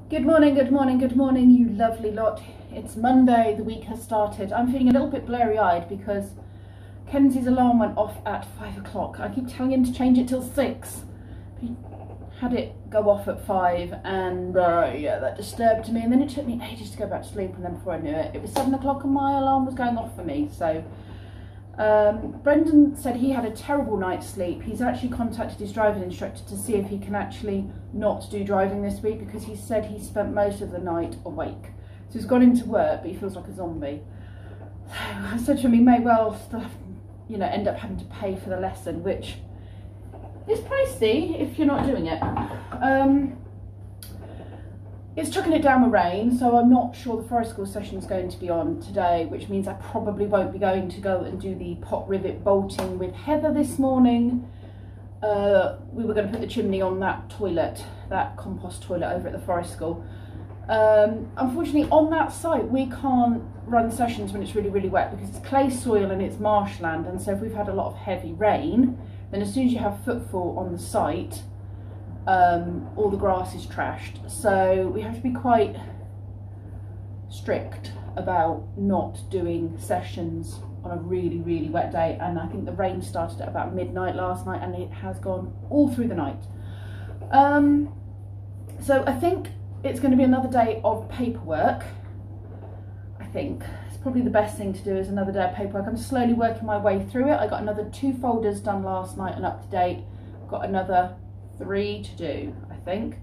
Good morning, good morning, good morning, you lovely lot. It's Monday, the week has started. I'm feeling a little bit blurry-eyed because Kenzie's alarm went off at 5 o'clock. I keep telling him to change it till 6. He had it go off at 5 and yeah, that disturbed me. And then it took me ages to go back to sleep, and then before I knew it, it was 7 o'clock and my alarm was going off for me. So Brendan said he had a terrible night's sleep. He's actually contacted his driving instructor to see if he can actually not do driving this week, because he said he spent most of the night awake. So he's gone into work, but he feels like a zombie. So I said to him, he may well still, end up having to pay for the lesson, which is pricey if you're not doing it. It's chucking it down with rain, so I'm not sure the forest school session is going to be on today, which means I probably won't be going to go and do the pot rivet bolting with Heather this morning. We were going to put the chimney on that toilet, that compost toilet over at the forest school. Unfortunately, on that site we can't run sessions when it's really, really wet, because it's clay soil and it's marshland, and so if we've had a lot of heavy rain, then as soon as you have footfall on the site, all the grass is trashed. So we have to be quite strict about not doing sessions on a really, really wet day. And I think the rain started at about midnight last night and it has gone all through the night. So I think it's going to be another day of paperwork. I think it's probably the best thing to do, is another day of paperwork. I'm slowly working my way through it. I got another 2 folders done last night and up to date. I've got another 3 to do, I think.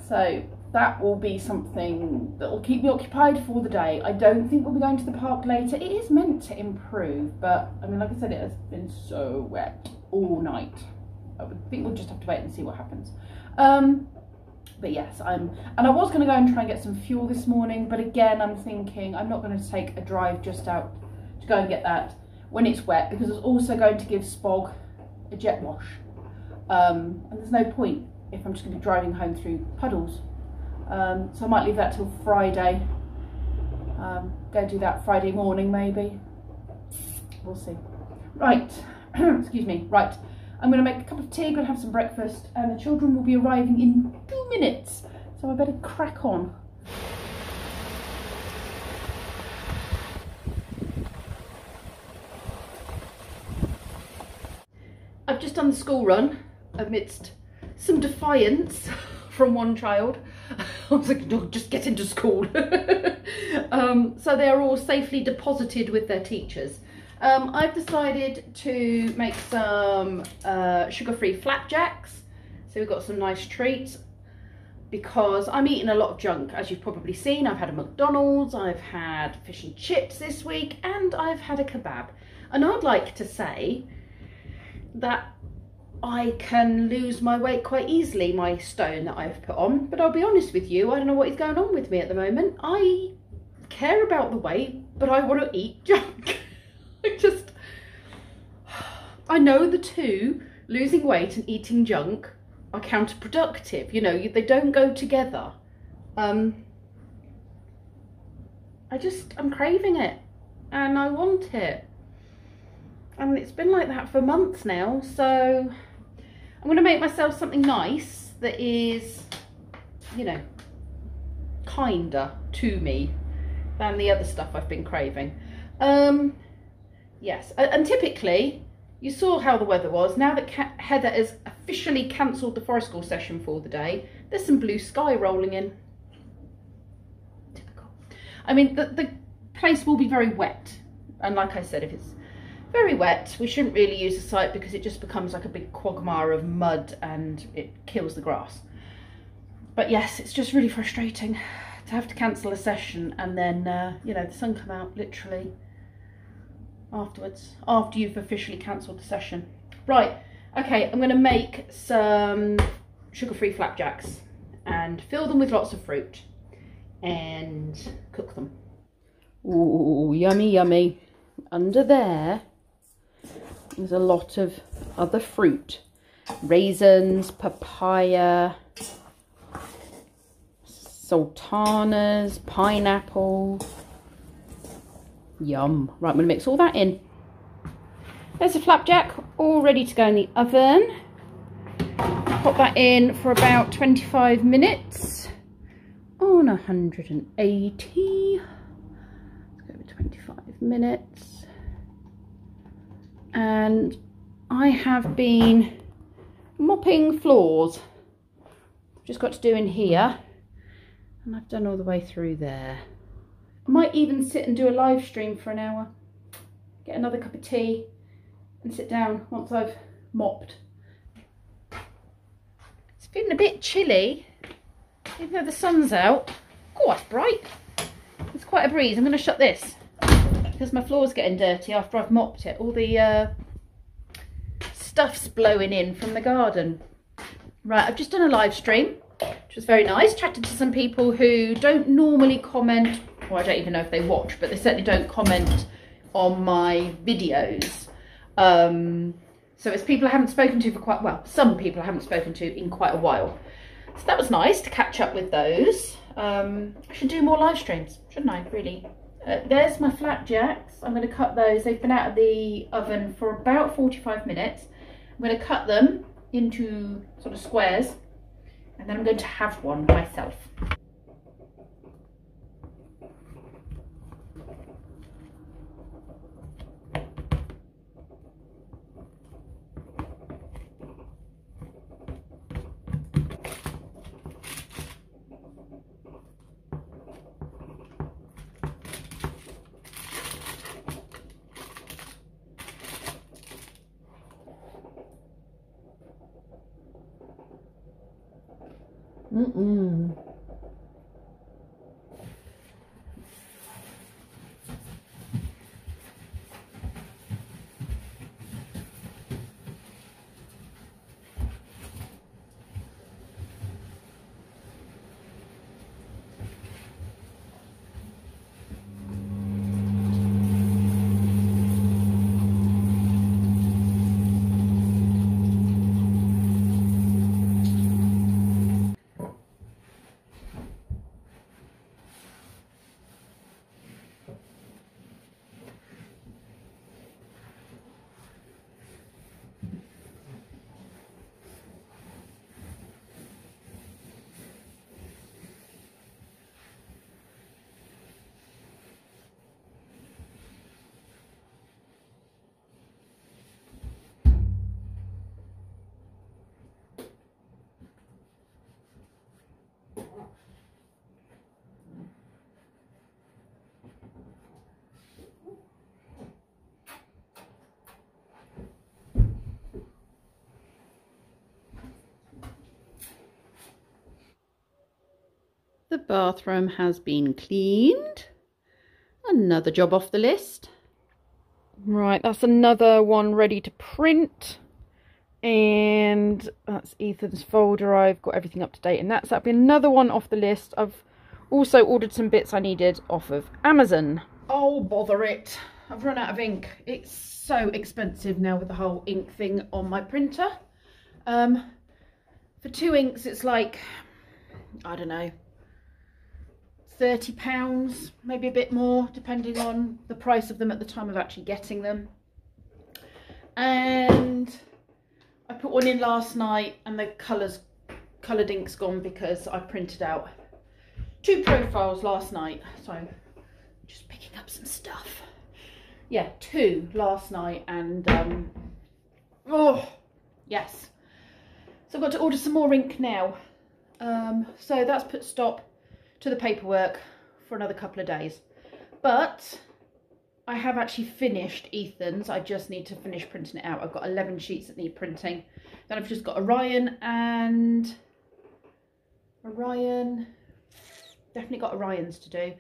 So that will be something that will keep me occupied for the day. I don't think we'll be going to the park later. It is meant to improve, but I mean, like I said, it has been so wet all night. I think we'll just have to wait and see what happens. But yes, I was going to go and try and get some fuel this morning, but again, I'm thinking I'm not going to take a drive just out to go and get that when it's wet, because it's also going to give Spog a jet wash, and there's no point if I'm just going to be driving home through puddles. So I might leave that till Friday. Go do that Friday morning maybe. We'll see. Right, excuse me. Right, I'm going to make a cup of tea, going to have some breakfast, and the children will be arriving in 2 minutes. So I better crack on. I've just done the school run amidst some defiance from one child. I was like, no, just get into school. So they're all safely deposited with their teachers. I've decided to make some sugar-free flapjacks. So we've got some nice treats, because I'm eating a lot of junk, as you've probably seen. I've had a McDonald's, I've had fish and chips this week, and I've had a kebab. And I'd like to say that I can lose my weight quite easily, my stone that I've put on. But I'll be honest with you, I don't know what is going on with me at the moment. I care about the weight, but I want to eat junk. I know the two, losing weight and eating junk, are counterproductive. You know, they don't go together. I'm craving it and I want it. And it's been like that for months now, so I'm going to make myself something nice that is, kinder to me than the other stuff I've been craving. Yes, and typically, you saw how the weather was. Now that Heather has officially cancelled the forest school session for the day, there's some blue sky rolling in. Typical. I mean, the place will be very wet, and like I said, if it's very wet, we shouldn't really use the site, because it just becomes like a big quagmire of mud and it kills the grass. But yes, it's just really frustrating to have to cancel a session and then the sun come out literally afterwards, after you've officially cancelled the session. Right, okay, I'm going to make some sugar-free flapjacks and fill them with lots of fruit and cook them. Ooh, yummy, yummy. Under there's a lot of other fruit. Raisins, papaya, sultanas, pineapple. Yum. Right, I'm going to mix all that in. There's a flapjack all ready to go in the oven. pop that in for about 25 minutes on 180. Let's go with 25 minutes. And I have been mopping floors. Just got to do in here, and I've done all the way through there. I might even sit and do a live stream for an hour, get another cup of tea and sit down once I've mopped. It's feeling a bit chilly, even though the sun's out. Oh, that's bright. It's quite a breeze. I'm going to shut this because my floor's getting dirty after I've mopped it. All the stuff's blowing in from the garden. Right, I've just done a live stream, which was very nice. Chatted to some people who don't normally comment, or I don't even know if they watch, but they certainly don't comment on my videos. So it's people I haven't spoken to for quite, well, some people I haven't spoken to in quite a while. So that was nice to catch up with those. I should do more live streams, shouldn't I, really? There's my flapjacks. I'm going to cut those. They've been out of the oven for about 45 minutes. I'm going to cut them into sort of squares, and then I'm going to have one myself. The bathroom has been cleaned. Another job off the list. Right, that's another one ready to print. And that's Ethan's folder. I've got everything up to date, and that'll be another one off the list. I've also ordered some bits I needed off of Amazon. Oh, bother it. I've run out of ink. It's so expensive now with the whole ink thing on my printer. For 2 inks, it's like, I don't know, £30, maybe a bit more, depending on the price of them at the time of actually getting them. And I put one in last night, and the coloured ink's gone because I printed out 2 profiles last night. So I'm just picking up some stuff. Yeah, 2 last night, and oh yes. So I've got to order some more ink now. So that's put stop to the paperwork for another couple of days. But I have actually finished Ethan's. I just need to finish printing it out. I've got 11 sheets that need printing. Then I've just got Orion and definitely got Orion's to do.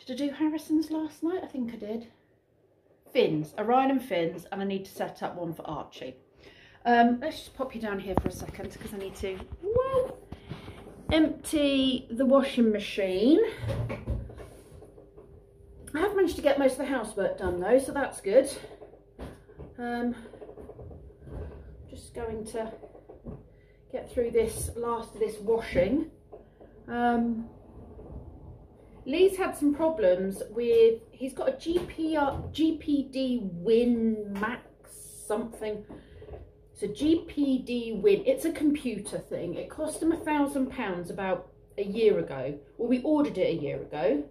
Did I do Harrison's last night? I think I did. Fins, Orion and Fins, and I need to set up one for Archie. Let's just pop you down here for a second because I need to empty the washing machine. I have managed to get most of the housework done though, so that's good. Just going to get through this last of this washing. Lee's had some problems with, he's got a GPD Win Max something. So GPD Win, it's a computer thing. It cost them £1,000 about a year ago. Well, we ordered it a year ago.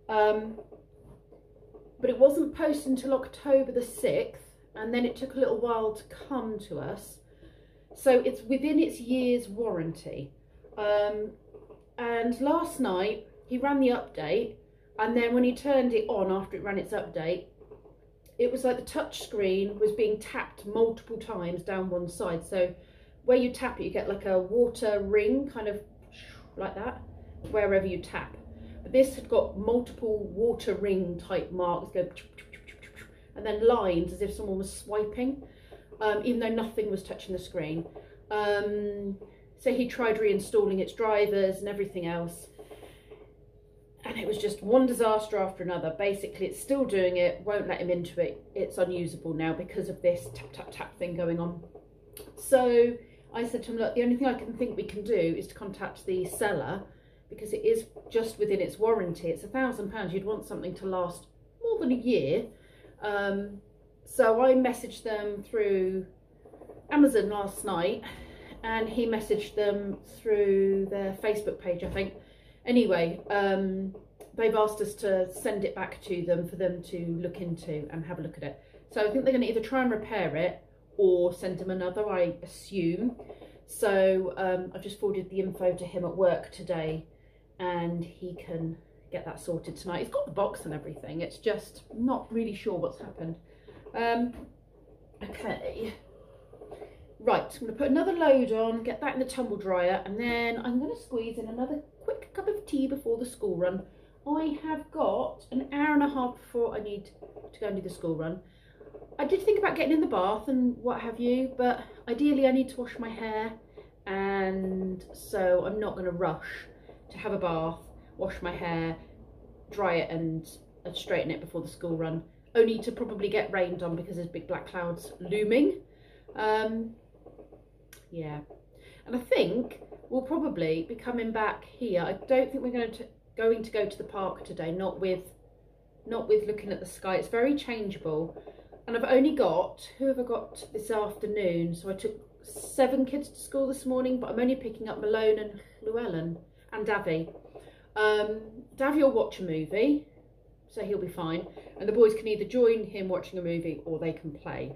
But it wasn't posted until October the 6th. And then it took a little while to come to us. So it's within its year's warranty. And last night he ran the update, and then when he turned it on after it ran its update, it was like the touch screen was being tapped multiple times down one side. So where you tap it, you get like a water ring, kind of like that, wherever you tap. But this had got multiple water ring type marks, go, and then lines as if someone was swiping, even though nothing was touching the screen. So he tried reinstalling its drivers and everything else, and it was just one disaster after another. Basically, it's still doing it, won't let him into it. It's unusable now because of this tap, tap, tap thing going on. So I said to him, look, the only thing I can think we can do is to contact the seller, because it is just within its warranty. It's £1,000. You'd want something to last more than a year. So I messaged them through Amazon last night, and he messaged them through their Facebook page, I think. Anyway, they've asked us to send it back to them for them to look into and have a look at it. So I think they're going to either try and repair it or send him another, I assume. So I've just forwarded the info to him at work today, and he can get that sorted tonight. He's got the box and everything. It's just not really sure what's happened. Okay. Right, I'm going to put another load on, get that in the tumble dryer, and then I'm going to squeeze in another quick cup of tea before the school run. I have got an hour and a half before I need to go and do the school run. I did think about getting in the bath and what have you, but ideally I need to wash my hair, and so I'm not going to rush to have a bath, wash my hair, dry it and straighten it before the school run, only to probably get rained on because there's big black clouds looming. Yeah, and I think we'll probably be coming back here. I don't think we're going to go to the park today, not with looking at the sky. It's very changeable, and I've only got, who have I got this afternoon? So I took 7 kids to school this morning, but I'm only picking up Malone and Llewellyn and Davy. Davy will watch a movie, so he'll be fine, and the boys can either join him watching a movie or they can play.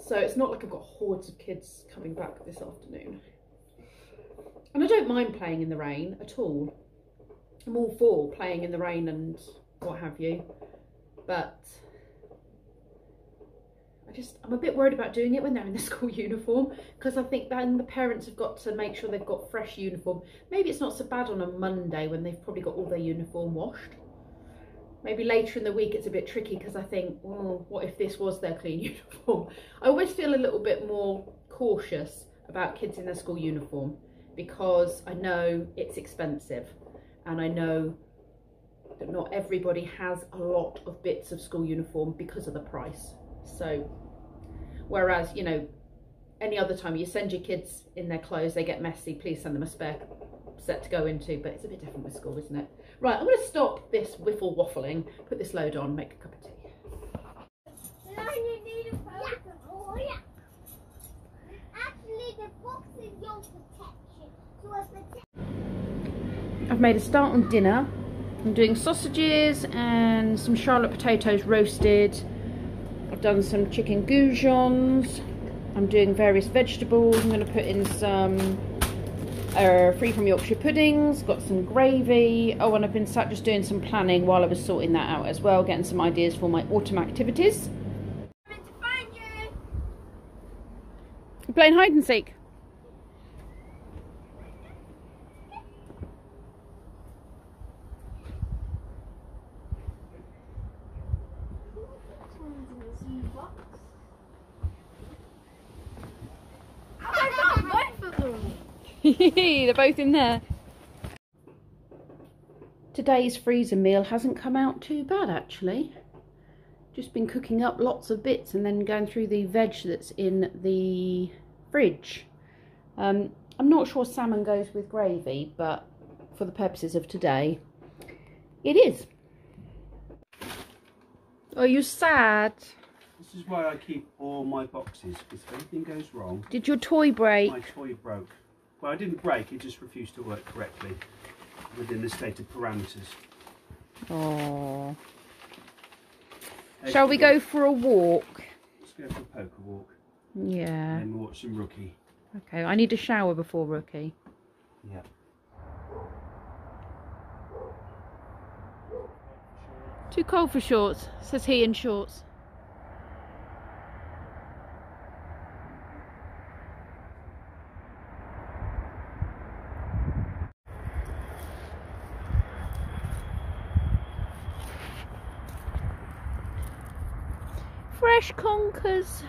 So it's not like I've got hordes of kids coming back this afternoon. And I don't mind playing in the rain at all. I'm all for playing in the rain and what have you, but I'm a bit worried about doing it when they're in the school uniform, because I think then the parents have got to make sure they've got fresh uniform. Maybe it's not so bad on a Monday when they've probably got all their uniform washed. Maybe later in the week it's a bit tricky, because I think, oh, what if this was their clean uniform? I always feel a little bit more cautious about kids in their school uniform, because I know it's expensive, and I know that not everybody has a lot of bits of school uniform because of the price. So whereas, you know, any other time you send your kids in their clothes, they get messy, please send them a spare set to go into, but it's a bit different with school, isn't it? Right, I'm going to stop this whiffle waffling, put this load on, make a cup of tea. I've made a start on dinner. I'm doing sausages and some Charlotte potatoes roasted. I've done some chicken goujons. I'm doing various vegetables. I'm going to put in some free from Yorkshire puddings, got some gravy. Oh, and I've been sat just doing some planning while I was sorting that out as well, getting some ideas for my autumn activities. I'm coming to find you. You're playing hide and seek. They're both in there. Today's freezer meal hasn't come out too bad, actually. Just been cooking up lots of bits and then going through the veg that's in the fridge. I'm not sure salmon goes with gravy, but for the purposes of today, it is. Oh, you're sad. This is why I keep all my boxes, because if anything goes wrong... Did your toy break? My toy broke. Well, I didn't break, it just refused to work correctly within the stated parameters. Oh. Shall we go for a walk? Let's go for a poker walk. Yeah. And then we'll watch some Rookie. Okay, I need a shower before Rookie. Yeah. Too cold for shorts, says he in shorts. Fresh conkers.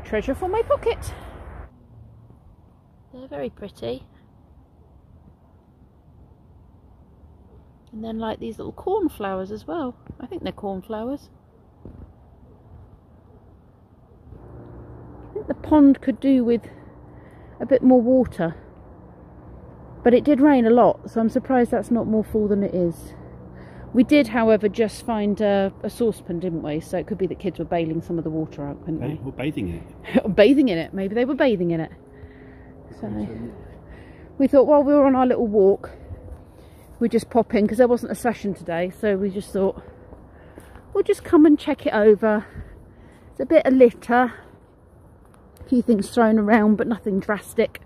Treasure for my pocket. They're very pretty. And then like these little cornflowers as well. I think they're cornflowers. I think the pond could do with a bit more water. But it did rain a lot, so I'm surprised that's not more full than it is. We did, however, just find a saucepan, didn't we? So it could be that kids were bailing some of the water out, couldn't they? We're bathing in it. Bathing in it. Maybe they were bathing in it. So we thought while we were on our little walk, we'd just pop in, because there wasn't a session today. So we just thought, we'll just come and check it over. It's a bit of litter. A few things thrown around, but nothing drastic.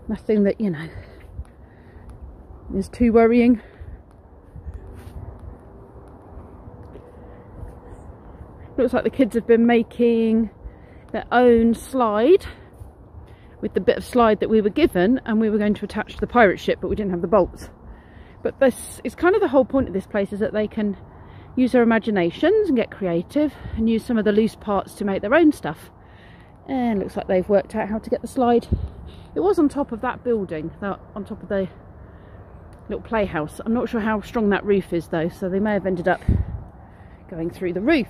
Nothing that, you know, is too worrying. Looks like the kids have been making their own slide with the bit of slide that we were given, and we were going to attach to the pirate ship, but we didn't have the bolts. But this is kind of the whole point of this place, is that they can use their imaginations and get creative and use some of the loose parts to make their own stuff. And it looks like they've worked out how to get the slide. It was on top of that building, on top of the little playhouse. I'm not sure how strong that roof is though, so they may have ended up going through the roof.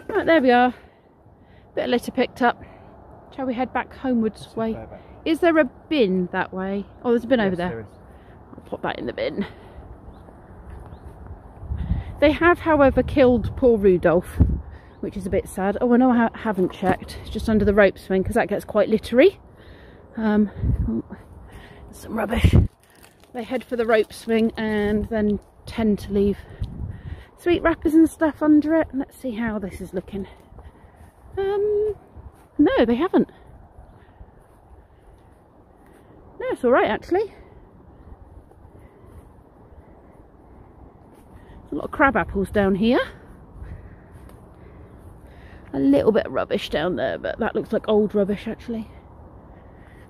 Right, there we are. Bit of litter picked up. Shall we head back homewards way? Is there a bin that way? Oh, there's a bin over there. I'll pop that in the bin. They have, however, killed poor Rudolph, which is a bit sad. Oh, I know I haven't checked. It's just under the rope swing, because that gets quite littery. Oh, some rubbish. They head for the rope swing and then tend to leave sweet wrappers and stuff under it. Let's see how this is looking. No, they haven't. No, it's alright actually. There's a lot of crab apples down here. A little bit of rubbish down there, but that looks like old rubbish actually.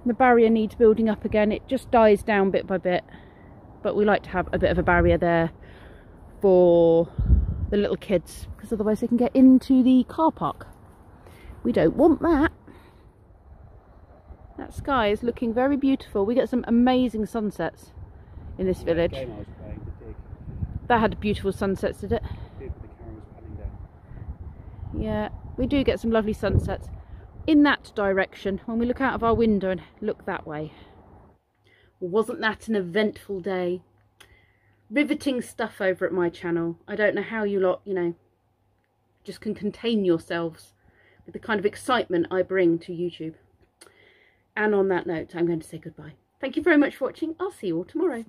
The barrier needs building up again. It just dies down bit by bit, but we like to have a bit of a barrier there for the little kids, because otherwise they can get into the car park. We don't want that. That sky is looking very beautiful. We get some amazing sunsets in this village. Game I was playing, the dig. That had beautiful sunsets, did it? The camera was panning down. Yeah, we do get some lovely sunsets in that direction when we look out of our window and look that way. Wasn't that an eventful day? Riveting stuff over at my channel. I don't know how you lot, you know, just can contain yourselves with the kind of excitement I bring to YouTube. And on that note, I'm going to say goodbye. Thank you very much for watching. I'll see you all tomorrow.